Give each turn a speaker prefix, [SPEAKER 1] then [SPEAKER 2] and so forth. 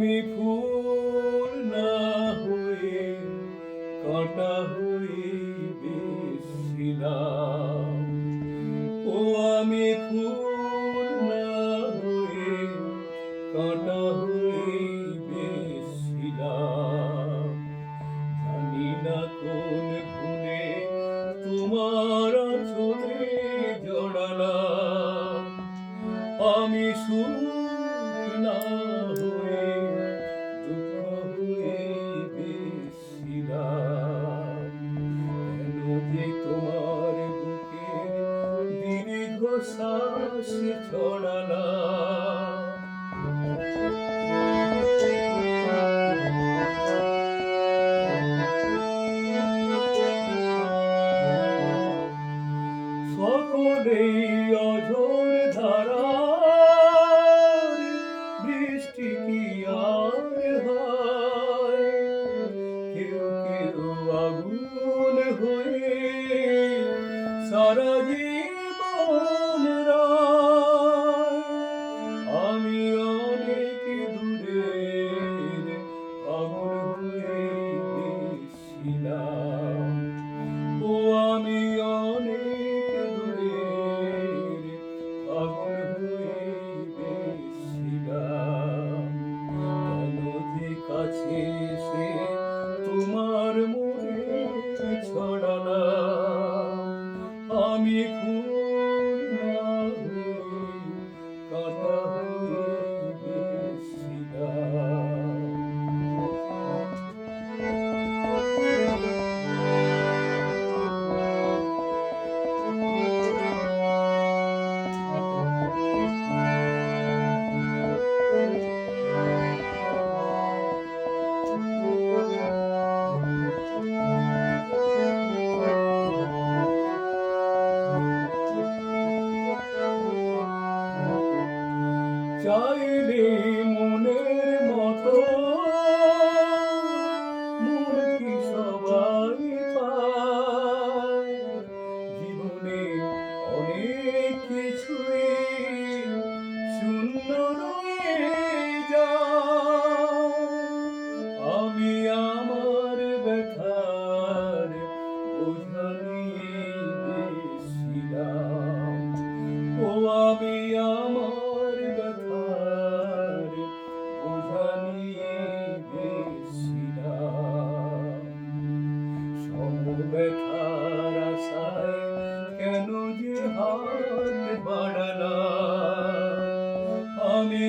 [SPEAKER 1] আমি ফুল না হয়ে কাঁটা হয়ে বেশিলাম। ও আমি ফুল না হয়ে কাঁটা হয়ে বেশিলাম। জানি না কোন ভুলে তোমার আঁচলে জড়ালাম। আমি সুখ না হয়ে দুঃখ হয়ে বেশিলাম। কেন যে তোমার বুকের দীর্ঘ শ্বাস ছড়ালাম। সকলেই অঝোর ধারার বৃষ্টি কি আর হয়? কেউ কেউ আগুন হয়ে সারা জীবন রায়। আমি অনেক দূরের আগুন হয়ে বেশিলাম। ও আমি অনেক দূরের আগুন হয়ে বেশিলাম। কেন যে কাছে এসে তোমার মনে ছড়ালাম। আমি ফুল না হয়ে কাঁটা হয়ে বেশিলাম। চাইলে মনের মতো মন কি সবাই পায়? জীবনে অনেক কিছুই শূন্য রয়ে যায়। আমি আমার ব্যথার বোঝা নিয়ে বেশিলাম। ও আমি আমার ব্যথার বোঝা নিয়ে বেশিলাম। সমব্যথার আশায় কেন যে হাত বাড়ালাম। আমি